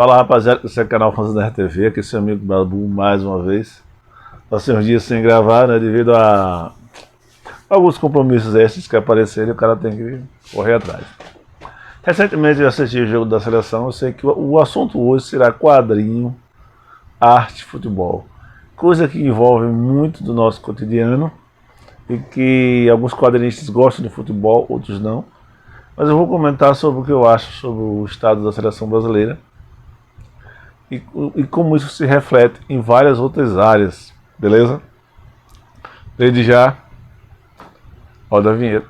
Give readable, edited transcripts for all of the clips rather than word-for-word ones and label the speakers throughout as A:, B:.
A: Fala, rapaziada, esse é o canal Fãs da RTV, aqui é seu amigo Babu mais uma vez. Passei uns dias sem gravar, né, devido a alguns compromissos extras que apareceram e o cara tem que correr atrás. Recentemente eu assisti o jogo da seleção, eu sei que o assunto hoje será quadrinho, arte, futebol. Coisa que envolve muito do nosso cotidiano e que alguns quadrinistas gostam de futebol, outros não. Mas eu vou comentar sobre o que eu acho sobre o estado da seleção brasileira e como isso se reflete em várias outras áreas, beleza? Desde já, roda a vinheta.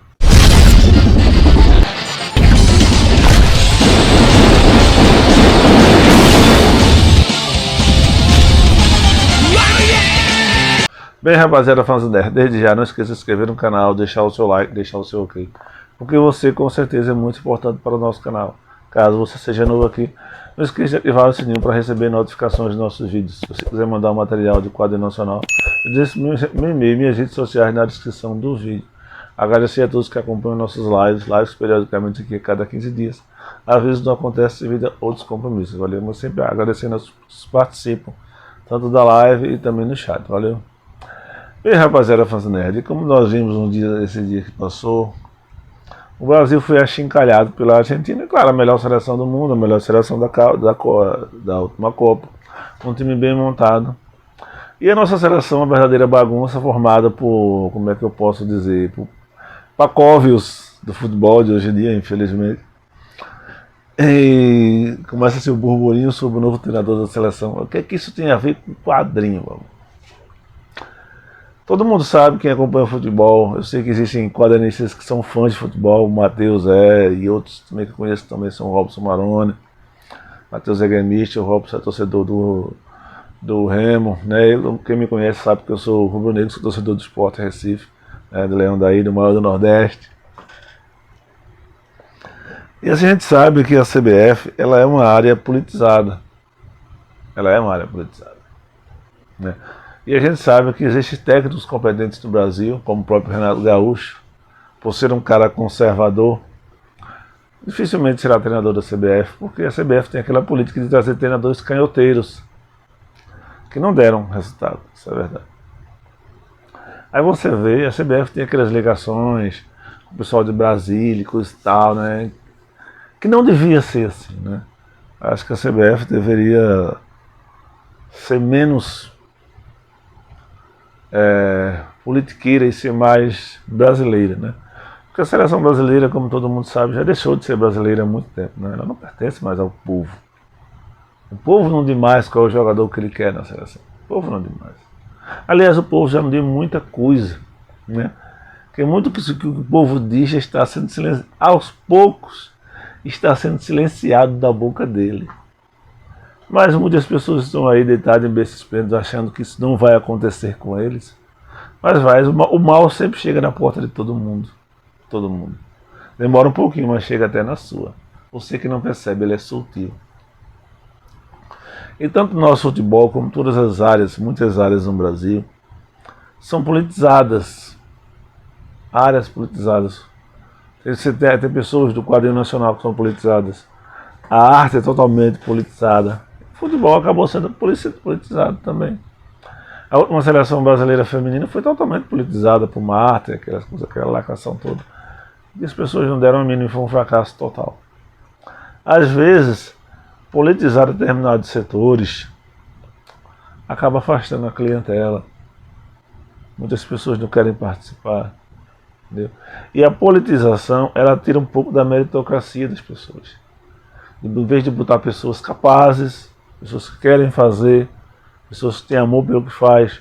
A: Bem, rapaziada, fãs do Nerd, desde já não esqueça de se inscrever no canal, deixar o seu like, deixar o seu ok, porque você com certeza é muito importante para o nosso canal. Caso você seja novo aqui, não esqueça de ativar o sininho para receber notificações dos nossos vídeos. Se você quiser mandar um material de quadrinho nacional, deixe meu e-mail e minhas redes sociais na descrição do vídeo. Agradecer a todos que acompanham nossos lives periodicamente aqui a cada 15 dias. Às vezes não acontece devido a outros compromissos, valeu? Mas sempre agradecendo aos que participam, tanto da live e também no chat, valeu? Bem, rapaziada, fãs do Nerd, como nós vimos esse dia que passou, o Brasil foi achincalhado pela Argentina, claro, a melhor seleção do mundo, a melhor seleção da última Copa, um time bem montado. E a nossa seleção é uma verdadeira bagunça formada por, como é que eu posso dizer, por pacóvios do futebol de hoje em dia, infelizmente. E começa-se o burburinho sobre o novo treinador da seleção. O que é que isso tem a ver com quadrinho, mano? Todo mundo sabe, quem acompanha o futebol, eu sei que existem quadrinistas que são fãs de futebol, o Matheus e outros também que eu conheço também são o Robson Maroni. Matheus é gremista, o Robson é torcedor do Remo, né? Quem me conhece sabe que eu sou rubro-negro, sou torcedor do Sport Recife, né? Do Leão da Ilha, do maior do Nordeste. E assim a gente sabe que a CBF, ela é uma área politizada. Ela é uma área politizada, né? E a gente sabe que existem técnicos competentes no Brasil, como o próprio Renato Gaúcho, por ser um cara conservador, dificilmente será treinador da CBF, porque a CBF tem aquela política de trazer treinadores canhoteiros, que não deram resultado, isso é verdade. Aí você vê, a CBF tem aquelas ligações com o pessoal de Brasília e tal, né, que não devia ser assim, né. Acho que a CBF deveria ser menos politiqueira e ser mais brasileira, né? Porque a seleção brasileira, como todo mundo sabe, já deixou de ser brasileira há muito tempo, né? Ela não pertence mais ao povo. O povo não diz mais qual é o jogador que ele quer na seleção. O povo não diz mais. Aliás, o povo já não diz muita coisa, né? Porque muito que o povo diz já está sendo silenciado, aos poucos está sendo silenciado da boca dele. Mas muitas pessoas estão aí deitadas em berços esplêndidos achando que isso não vai acontecer com eles. Mas vai, o mal sempre chega na porta de todo mundo. Todo mundo. Demora um pouquinho, mas chega até na sua. Você que não percebe, ele é sutil. E tanto o nosso futebol como todas as áreas, muitas áreas no Brasil, são politizadas. Áreas politizadas. Tem pessoas do quadrinho nacional que são politizadas. A arte é totalmente politizada. O futebol acabou sendo politizado também. A última seleção brasileira feminina foi totalmente politizada por Marta, aquelas coisas, aquela lacração toda. E as pessoas não deram a mínima e foi um fracasso total. Às vezes, politizar determinados setores acaba afastando a clientela. Muitas pessoas não querem participar. Entendeu? E a politização, ela tira um pouco da meritocracia das pessoas. Em vez de botar pessoas capazes, pessoas que querem fazer, pessoas que têm amor pelo que faz,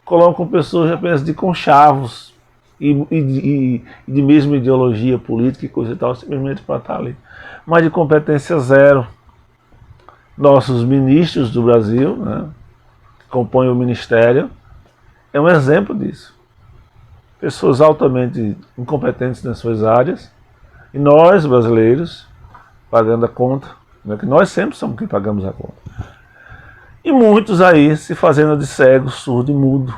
A: colocam pessoas apenas de conchavos e de mesma ideologia política e coisa e tal, simplesmente para estar ali. Mas de competência zero. Nossos ministros do Brasil, né, que compõem o ministério, é um exemplo disso. Pessoas altamente incompetentes nas suas áreas, e nós, brasileiros, pagando a conta, né, que nós sempre somos quem pagamos a conta. E muitos aí se fazendo de cego, surdo e mudo,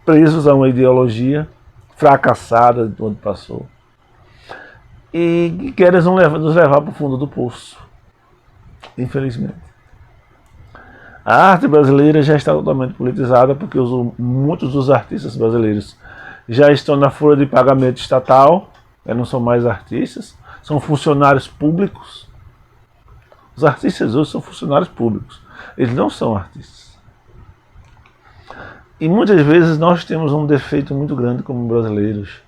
A: presos a uma ideologia fracassada de onde passou, e que querem nos levar para o fundo do poço. infelizmente. A arte brasileira já está totalmente politizada porque muitos dos artistas brasileiros já estão na folha de pagamento estatal, não são mais artistas, são funcionários públicos. Os artistas hoje são funcionários públicos, eles não são artistas. E muitas vezes nós temos um defeito muito grande como brasileiros,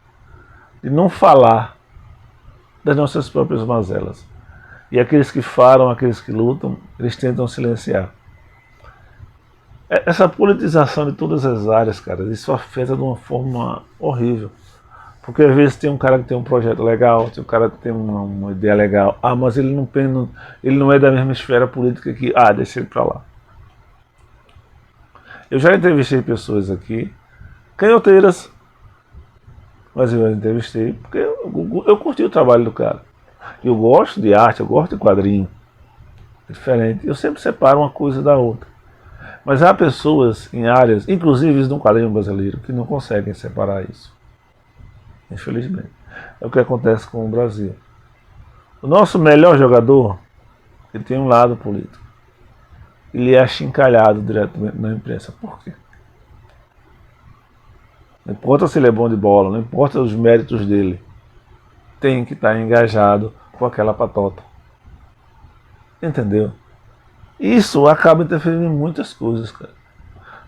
A: de não falar das nossas próprias mazelas. E aqueles que falam, aqueles que lutam, eles tentam silenciar. Essa politização de todas as áreas, cara, isso afeta de uma forma horrível. Porque às vezes tem um cara que tem um projeto legal, tem um cara que tem uma ideia legal, mas ele não é da mesma esfera política que, deixa ele pra lá. Eu já entrevistei pessoas aqui, canhoteiras, mas eu entrevistei porque eu curti o trabalho do cara. Eu gosto de arte, eu gosto de quadrinho. É diferente. Eu sempre separo uma coisa da outra. Mas há pessoas em áreas, inclusive no quadrinho brasileiro, que não conseguem separar isso. Infelizmente. É o que acontece com o Brasil. O nosso melhor jogador, ele tem um lado político. Ele é achincalhado diretamente na imprensa. Por quê? Não importa se ele é bom de bola, não importa os méritos dele. Tem que estar engajado com aquela patota. Entendeu? Isso acaba interferindo em muitas coisas, cara.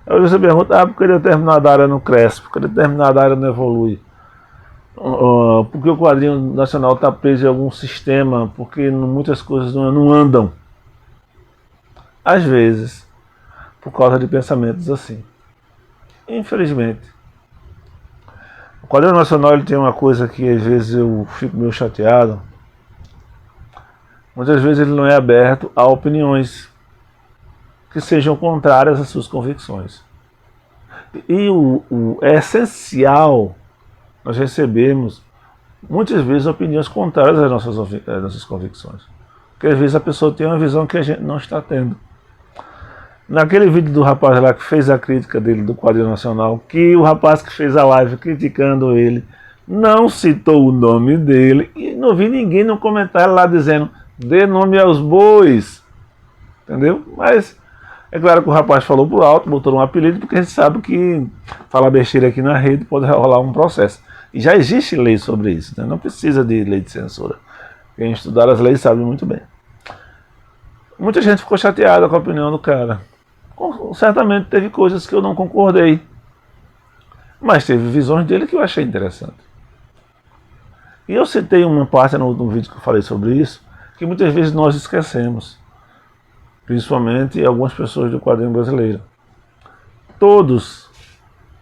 A: Aí você pergunta, porque determinada área não cresce, porque determinada área não evolui. Porque o quadrinho nacional está preso em algum sistema, porque muitas coisas não andam. Às vezes, por causa de pensamentos assim. Infelizmente. O quadrinho nacional ele tem uma coisa que às vezes eu fico meio chateado. Muitas vezes ele não é aberto a opiniões que sejam contrárias às suas convicções. E é essencial nós recebermos muitas vezes opiniões contrárias às nossas convicções. Porque às vezes a pessoa tem uma visão que a gente não está tendo. Naquele vídeo do rapaz lá que fez a crítica dele do quadrinho nacional, que o rapaz que fez a live criticando ele não citou o nome dele, e não vi ninguém no comentário lá dizendo dê nome aos bois. Entendeu? Mas é claro que o rapaz falou por alto, botou um apelido, porque a gente sabe que falar besteira aqui na rede pode rolar um processo. E já existe lei sobre isso, né? Não precisa de lei de censura. Quem estudar as leis sabe muito bem. Muita gente ficou chateada com a opinião do cara. Certamente teve coisas que eu não concordei, mas teve visões dele que eu achei interessante. E eu citei uma parte no vídeo que eu falei sobre isso, que muitas vezes nós esquecemos. Principalmente algumas pessoas do quadrinho brasileiro. Todos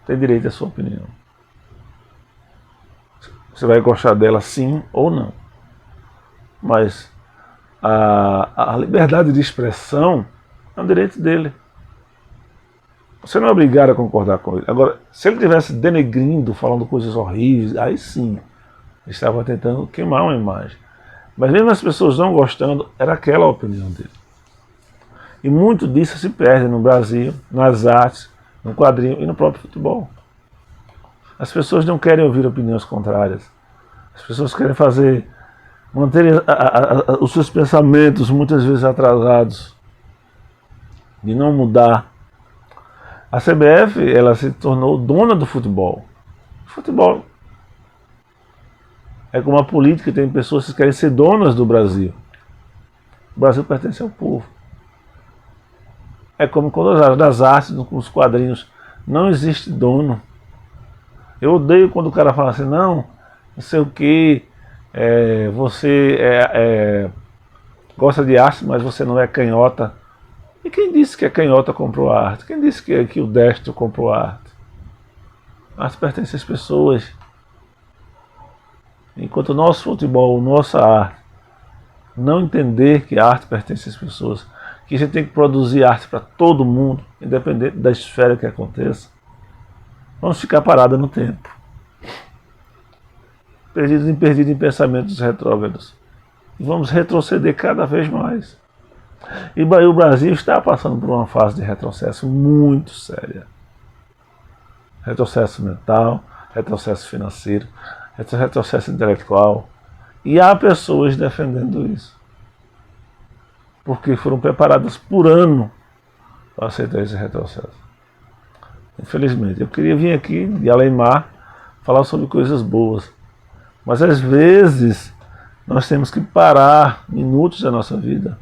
A: têm direito à sua opinião. Você vai gostar dela sim ou não. Mas a liberdade de expressão é um direito dele. Você não é obrigado a concordar com ele. Agora, se ele estivesse denegrindo, falando coisas horríveis, aí sim, ele estava tentando queimar uma imagem. Mas mesmo as pessoas não gostando, era aquela a opinião dele. E muito disso se perde no Brasil, nas artes, no quadrinho e no próprio futebol. As pessoas não querem ouvir opiniões contrárias. As pessoas querem manter os seus pensamentos muitas vezes atrasados, de não mudar. A CBF, ela se tornou dona do futebol. Futebol é como a política, tem pessoas que querem ser donas do Brasil. O Brasil pertence ao povo. É como quando nas artes, nos quadrinhos, não existe dono. Eu odeio quando o cara fala assim, não sei o que, você gosta de arte, mas você não é canhota. E quem disse que a canhota comprou a arte? Quem disse que o destro comprou a arte? A arte pertence às pessoas. Enquanto o nosso futebol, nossa arte, não entender que a arte pertence às pessoas, que a gente tem que produzir arte para todo mundo, independente da esfera que aconteça, vamos ficar parados no tempo. Perdidos em pensamentos retrógrados. E vamos retroceder cada vez mais. E o Brasil está passando por uma fase de retrocesso muito séria. Retrocesso mental, retrocesso financeiro, retrocesso intelectual. E há pessoas defendendo isso. porque foram preparadas por ano para aceitar esse retrocesso. Infelizmente, eu queria vir aqui de Além-Mar falar sobre coisas boas, mas às vezes nós temos que parar minutos da nossa vida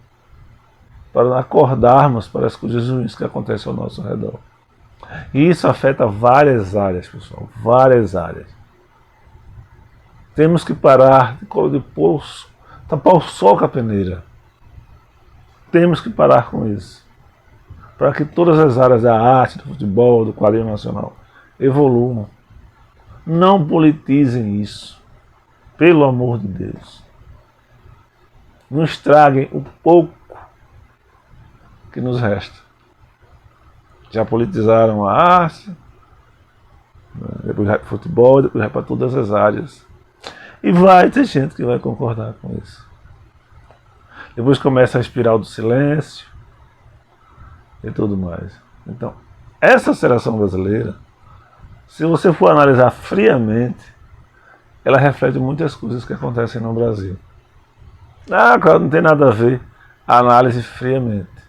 A: para acordarmos para as coisas ruins que acontecem ao nosso redor. E isso afeta várias áreas, pessoal, várias áreas. Temos que parar de colo de poço, tapar o sol com a peneira. Temos que parar com isso, para que todas as áreas da arte, do futebol, do quadrinho nacional evoluam. Não politizem isso, pelo amor de Deus. Não estraguem o pouco que nos resta. Já politizaram a arte, depois vai para o futebol, depois vai para todas as áreas. E vai ter gente que vai concordar com isso. Depois começa a espiral do silêncio e tudo mais. Então, essa seleção brasileira, se você for analisar friamente, ela reflete muitas coisas que acontecem no Brasil. Claro, não tem nada a ver. Análise friamente.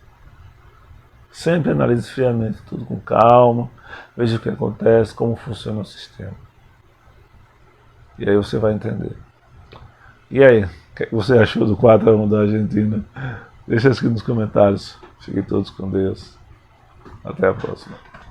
A: Sempre analise friamente, tudo com calma, veja o que acontece, como funciona o sistema. E aí você vai entender. E aí, o que você achou do 4-1 da Argentina? Deixa aqui nos comentários. Fiquem todos com Deus. Até a próxima.